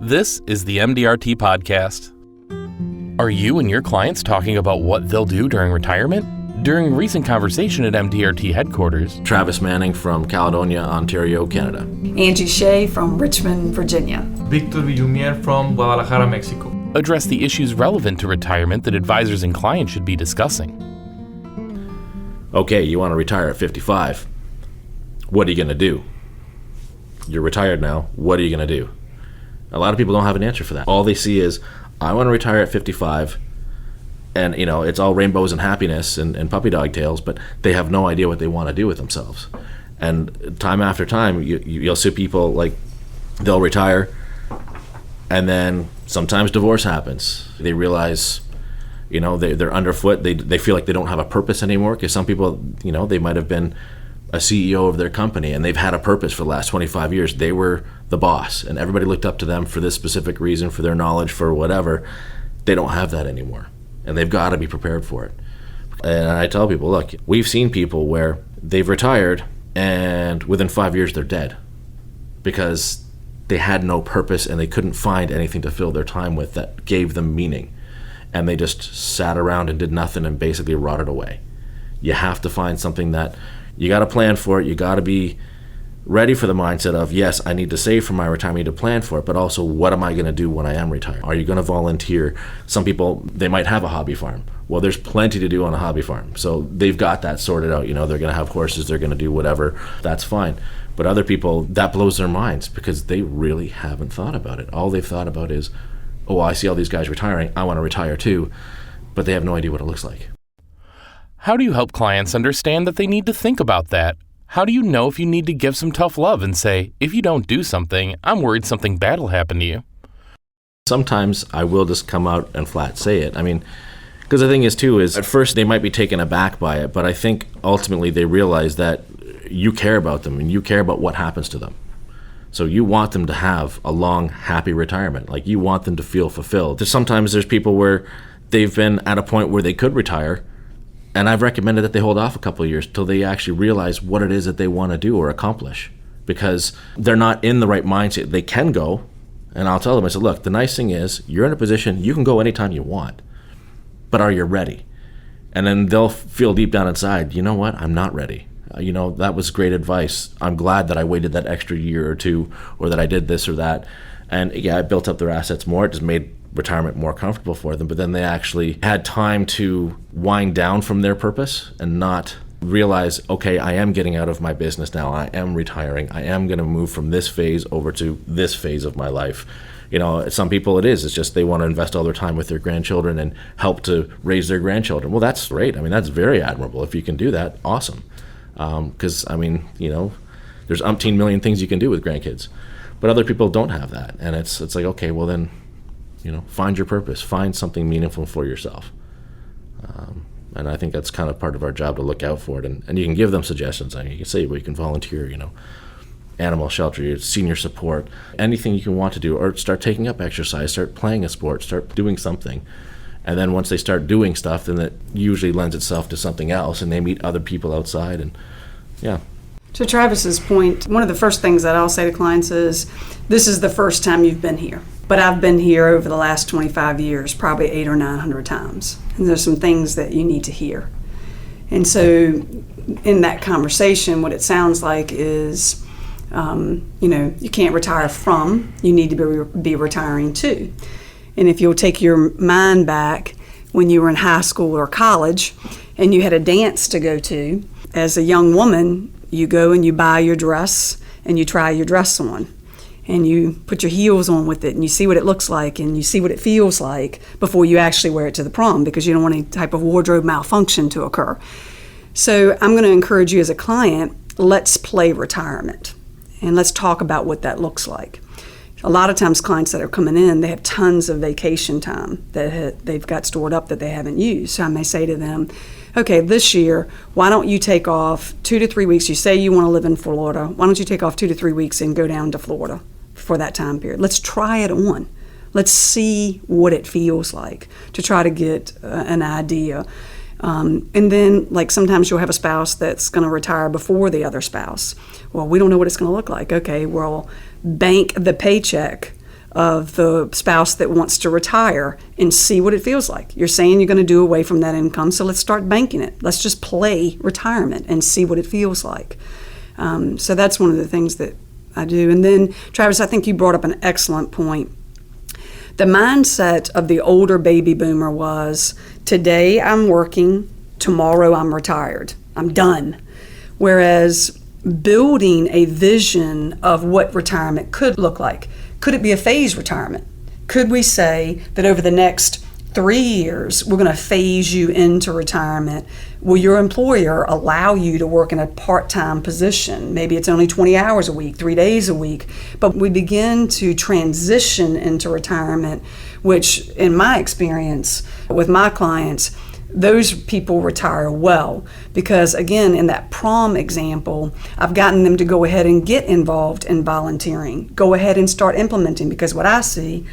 This is the MDRT podcast. Are you and your clients talking about what they'll do during retirement? During recent conversation at MDRT headquarters, Travis Manning from Caledonia, Ontario, Canada. Shay from Richmond, Virginia. Vuilleumier from Guadalajara, Mexico. address the issues relevant to retirement that advisors and clients should be discussing. Okay, you want to retire at 55. What are you going to do? You're retired now. What are you going to do? A lot of people don't have an answer for that. All they see is, I want to retire at 55, and it's all rainbows and happiness and puppy dog tails, but they have no idea what they want to do with themselves. And time after time, you'll see people like, they'll retire, and then sometimes divorce happens. They realize, they're underfoot. They feel like they don't have a purpose anymore, because some people, they might have been a CEO of their company and they've had a purpose for the last 25 years. They were the boss and everybody looked up to them for this specific reason, for their knowledge, for whatever. They don't have that anymore, and they've got to be prepared for it. And I tell people, look, we've seen people where they've retired and within 5 years they're dead because they had no purpose and they couldn't find anything to fill their time with that gave them meaning. And they just sat around and did nothing and basically rotted away. You have to find something that you got to plan for it. You got to be ready for the mindset of, yes, I need to save for my retirement, I need to plan for it, but also, what am I going to do when I am retired? Are you going to volunteer? Some people, they might have a hobby farm. Well, there's plenty to do on a hobby farm. So they've got that sorted out. They're going to have horses, they're going to do whatever. That's fine. But other people, that blows their minds because they really haven't thought about it. All they've thought about is, oh, I see all these guys retiring, I want to retire too, but they have no idea what it looks like. How do you help clients understand that they need to think about that? How do you know if you need to give some tough love and say, if you don't do something, I'm worried something bad will happen to you? Sometimes I will just come out and flat say it. Because the thing is too, is at first they might be taken aback by it, but I think ultimately they realize that you care about them and you care about what happens to them. So you want them to have a long, happy retirement. Like, you want them to feel fulfilled. Sometimes there's people where they've been at a point where they could retire, and I've recommended that they hold off a couple of years till they actually realize what it is that they want to do or accomplish, because they're not in the right mindset. They can go, and I'll tell them, I said, look, the nice thing is you're in a position, you can go anytime you want, but are you ready? And then they'll feel deep down inside, you know what, I'm not ready. That was great advice. I'm glad that I waited that extra year or two, or that I did this or that. And yeah, it built up their assets more. It just made retirement more comfortable for them. But then they actually had time to wind down from their purpose and not realize, okay, I am getting out of my business now. I am retiring. I am going to move from this phase over to this phase of my life. Some people it's just they want to invest all their time with their grandchildren and help to raise their grandchildren. Well, that's great. That's very admirable. If you can do that, awesome. Because, there's umpteen million things you can do with grandkids. But other people don't have that. And it's like, okay, well then, find your purpose. Find something meaningful for yourself. And I think that's kind of part of our job to look out for it. And you can give them suggestions. You can say, well, you can volunteer, animal shelter, senior support, anything you can want to do, or start taking up exercise, start playing a sport, start doing something. And then once they start doing stuff, then it usually lends itself to something else, and they meet other people outside, and yeah. To Travis's point, one of the first things that I'll say to clients is, this is the first time you've been here. But I've been here over the last 25 years, probably 800 or 900 times. And there's some things that you need to hear. And so in that conversation, what it sounds like is, you can't retire from, you need to be retiring to. And if you'll take your mind back when you were in high school or college and you had a dance to go to, as a young woman, you go and you buy your dress and you try your dress on. And you put your heels on with it and you see what it looks like and you see what it feels like before you actually wear it to the prom, because you don't want any type of wardrobe malfunction to occur. So I'm going to encourage you as a client, let's play retirement and let's talk about what that looks like. A lot of times clients that are coming in, they have tons of vacation time that they've got stored up that they haven't used. So I may say to them, okay, this year, why don't you take off 2 to 3 weeks? You say you want to live in Florida. Why don't you take off 2 to 3 weeks and go down to Florida for that time period? Let's try it on. Let's see what it feels like to try to get an idea. And then, like, sometimes you'll have a spouse that's going to retire before the other spouse. Well, we don't know what it's going to look like. Okay, well, bank the paycheck of the spouse that wants to retire and see what it feels like. You're saying you're going to do away from that income, so let's start banking it. Let's just play retirement and see what it feels like. So that's one of the things that I do. And then, Travis, I think you brought up an excellent point. The mindset of the older baby boomer was, today I'm working, tomorrow I'm retired. I'm done. Whereas building a vision of what retirement could look like. Could it be a phased retirement? Could we say that over the next 3 years, we're going to phase you into retirement? Will your employer allow you to work in a part-time position? Maybe it's only 20 hours a week, 3 days a week, but we begin to transition into retirement, which in my experience with my clients, those people retire well because, again, in that prom example, I've gotten them to go ahead and get involved in volunteering, go ahead and start implementing, because what I see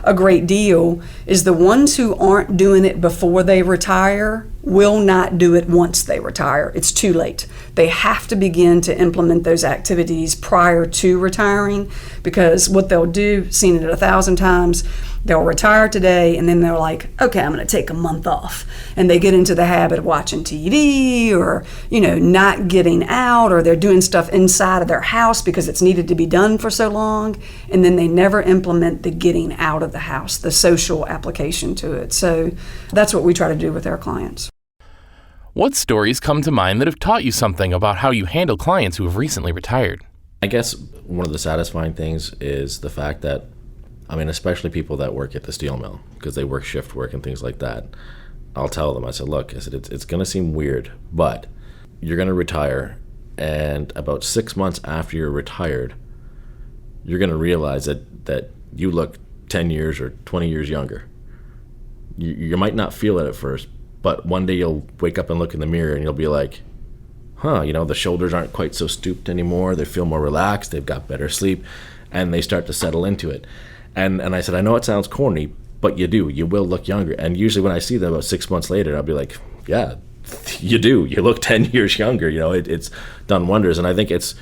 a great deal is the ones who aren't doing it before they retire will not do it once they retire. It's too late. They have to begin to implement those activities prior to retiring, because what they'll do, seen it 1,000 times, they'll retire today and then they're like, okay, I'm going to take a month off. And they get into the habit of watching TV or, not getting out, or they're doing stuff inside of their house because it's needed to be done for so long. And then they never implement the getting out of the house, the social application to it. So that's what we try to do with our clients. What stories come to mind that have taught you something about how you handle clients who have recently retired? I guess one of the satisfying things is the fact that, especially people that work at the steel mill, because they work shift work and things like that, I'll tell them, I said, it's going to seem weird, but you're going to retire, and about 6 months after you're retired, you're going to realize that you look 10 years or 20 years younger. You might not feel it at first, but one day you'll wake up and look in the mirror and you'll be like, the shoulders aren't quite so stooped anymore. They feel more relaxed. They've got better sleep, and they start to settle into it. And I said, I know it sounds corny, but you do. You will look younger. And usually when I see them about 6 months later, I'll be like, yeah, you do. You look 10 years younger. It's done wonders. And I think it's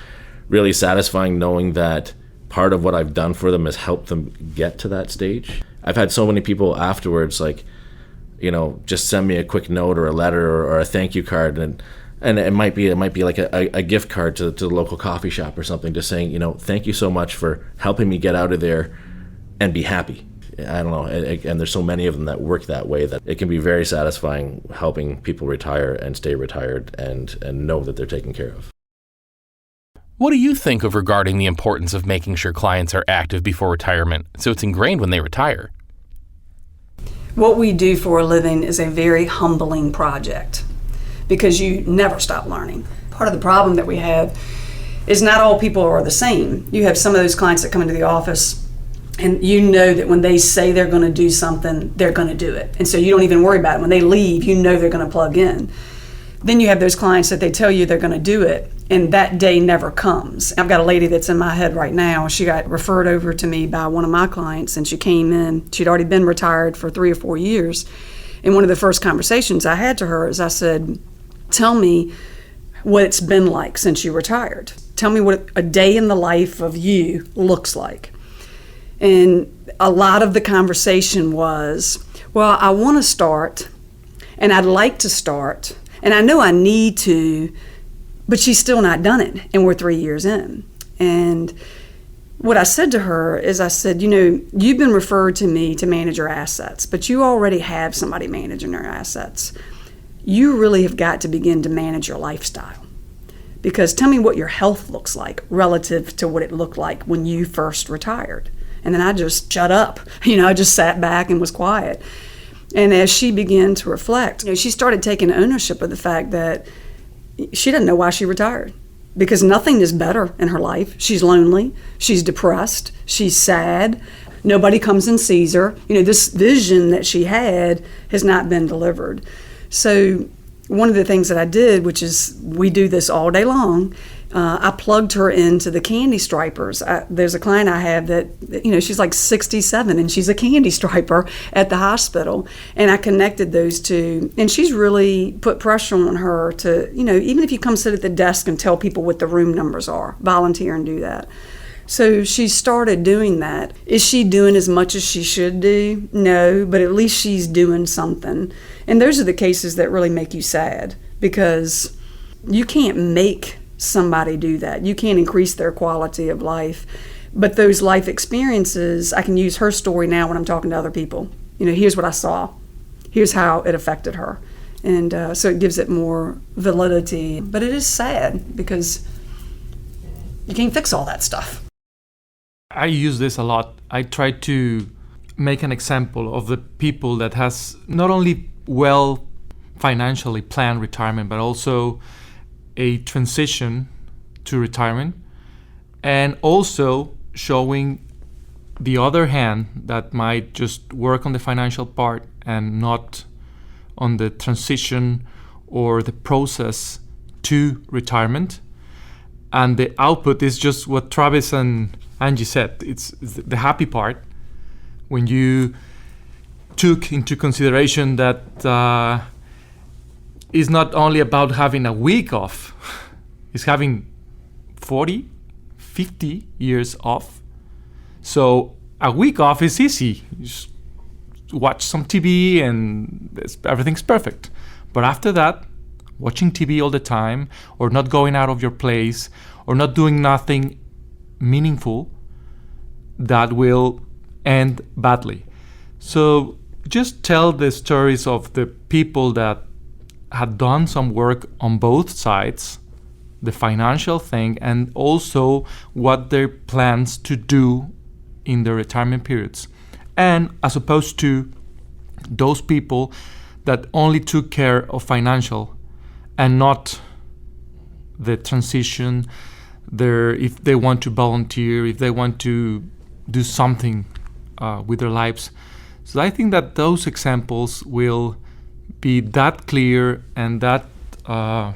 really satisfying knowing that part of what I've done for them is help them get to that stage. I've had so many people afterwards, just send me a quick note or a letter or a thank you card, and it might be like a gift card to the local coffee shop or something, just saying, thank you so much for helping me get out of there and be happy. I don't know, and there's so many of them that work that way that it can be very satisfying helping people retire and stay retired and know that they're taken care of. What do you think of regarding the importance of making sure clients are active before retirement so it's ingrained when they retire? What we do for a living is a very humbling project because you never stop learning. Part of the problem that we have is not all people are the same. You have some of those clients that come into the office and you know that when they say they're going to do something, they're going to do it. And so you don't even worry about it. When they leave, you know they're going to plug in. Then you have those clients that they tell you they're going to do it, and that day never comes. I've got a lady that's in my head right now. She got referred over to me by one of my clients, and she came in. She'd already been retired for 3 or 4 years. And one of the first conversations I had to her is I said, tell me what it's been like since you retired. Tell me what a day in the life of you looks like. And a lot of the conversation was, well, I want to start, and I'd like to start, and I know I need to, but she's still not done it, and we're 3 years in. And what I said to her is I said, you've been referred to me to manage your assets, but you already have somebody managing your assets. You really have got to begin to manage your lifestyle. Because tell me what your health looks like relative to what it looked like when you first retired. And then I just shut up. I just sat back and was quiet. And as she began to reflect, she started taking ownership of the fact that she didn't know why she retired, because nothing is better in her life. She's lonely, she's depressed, she's sad, nobody comes and sees her. This vision that she had has not been delivered. So one of the things that I did, which is we do this all day long, I plugged her into the candy stripers. There's a client I have that, she's like 67 and she's a candy striper at the hospital. And I connected those two. And she's really put pressure on her to, even if you come sit at the desk and tell people what the room numbers are, volunteer and do that. So she started doing that. Is she doing as much as she should do? No, but at least she's doing something. And those are the cases that really make you sad, because you can't make somebody do that. You can't increase their quality of life. But those life experiences, I can use her story now when I'm talking to other people. Here's what I saw. Here's how it affected her. And so it gives it more validity. But it is sad because you can't fix all that stuff. I use this a lot. I try to make an example of the people that has not only well financially planned retirement, but also a transition to retirement, and also showing the other hand that might just work on the financial part and not on the transition or the process to retirement. And the output is just what Travis and Angie said. It's the happy part when you took into consideration that it's not only about having a week off, it's having 40, 50 years off. So a week off is easy. You just watch some TV and everything's perfect. But after that, watching TV all the time, or not going out of your place, or not doing nothing meaningful, that will end badly. So just tell the stories of the people that had done some work on both sides, the financial thing, and also what their plans to do in the retirement periods. And as opposed to those people that only took care of financial and not the transition, if they want to volunteer, if they want to do something with their lives. So I think that those examples will be that clear and that, I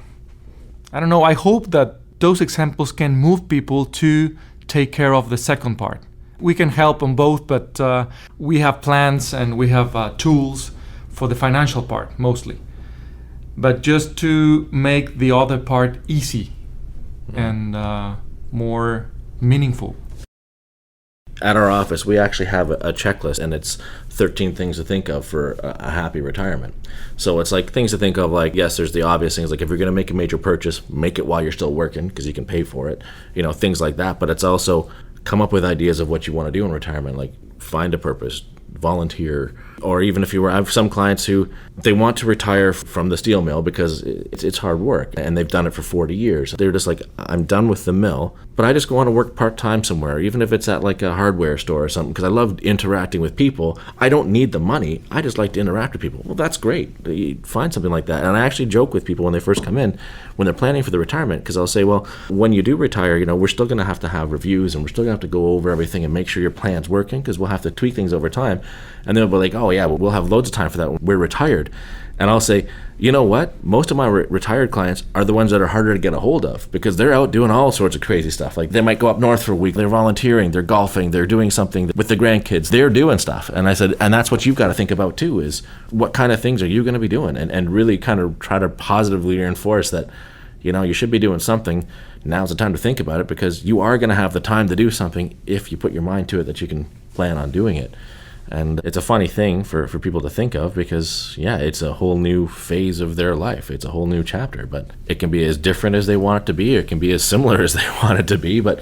hope that those examples can move people to take care of the second part. We can help on both, but we have plans and we have tools for the financial part mostly. But just to make the other part easy and more meaningful. At our office, we actually have a checklist, and it's 13 things to think of for a happy retirement. So it's like things to think of, like, yes, there's the obvious things, like if you're going to make a major purchase, make it while you're still working because you can pay for it, things like that. But it's also come up with ideas of what you want to do in retirement, like find a purpose, volunteer, or even if I have some clients who they want to retire from the steel mill because it's hard work and they've done it for 40 years. They're just like, I'm done with the mill, but I just want to work part-time somewhere, even if it's at like a hardware store or something, because I love interacting with people. I don't need the money. I just like to interact with people. Well, that's great. You find something like that. And I actually joke with people when they first come in, when they're planning for the retirement, because I'll say, well, when you do retire, we're still going to have reviews, and we're still going to have to go over everything and make sure your plan's working, because we'll have to tweak things over time. And they'll be like, oh yeah, well, we'll have loads of time for that when we're retired. And I'll say, you know what? Most of my retired clients are the ones that are harder to get a hold of, because they're out doing all sorts of crazy stuff. Like they might go up north for a week, they're volunteering, they're golfing, they're doing something with the grandkids, they're doing stuff. And I said, and that's what you've got to think about too, is what kind of things are you going to be doing? And really kind of try to positively reinforce that, you should be doing something. Now's the time to think about it, because you are going to have the time to do something if you put your mind to it, that you can plan on doing it. And it's a funny thing for people to think of, because, it's a whole new phase of their life. It's a whole new chapter, but it can be as different as they want it to be. It can be as similar as they want it to be, but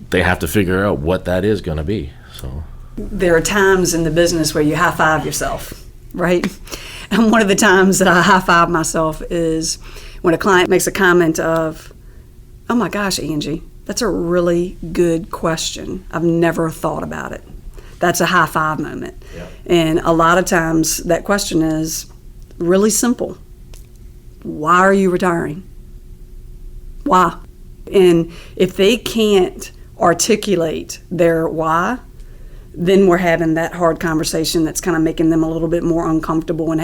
they have to figure out what that is going to be. So there are times in the business where you high-five yourself, right? And one of the times that I high-five myself is when a client makes a comment of, oh my gosh, Angie, that's a really good question. I've never thought about it. That's a high five moment. Yeah. And a lot of times that question is really simple. Why are you retiring? Why? And if they can't articulate their why, then we're having that hard conversation that's kind of making them a little bit more uncomfortable, and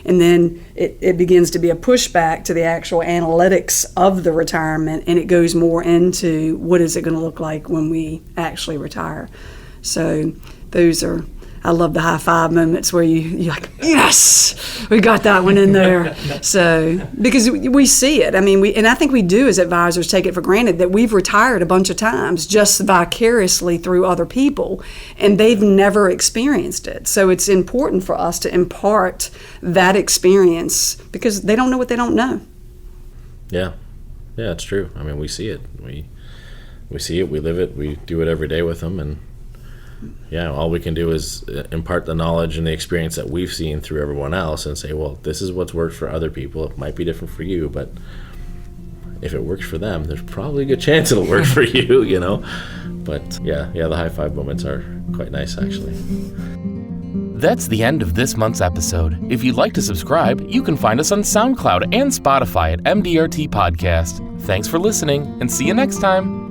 then it begins to be a pushback to the actual analytics of the retirement, and it goes more into what is it going to look like when we actually retire. So those are I love the high five moments where you're like, yes, we got that one in there. So, because we see it. I mean, and I think we do as advisors take it for granted that we've retired a bunch of times just vicariously through other people, and they've never experienced it. So it's important for us to impart that experience because they don't know what they don't know. Yeah, it's true. I mean, we see it. We see it, we live it, we do it every day with them, and yeah, all we can do is impart the knowledge and the experience that we've seen through everyone else and say, well, this is what's worked for other people. It might be different for you, but if it works for them, there's probably a good chance it'll work for you, you know? But yeah, the high five moments are quite nice, actually. That's the end of this month's episode. If you'd like to subscribe, you can find us on SoundCloud and Spotify at MDRT Podcast. Thanks for listening, and see you next time.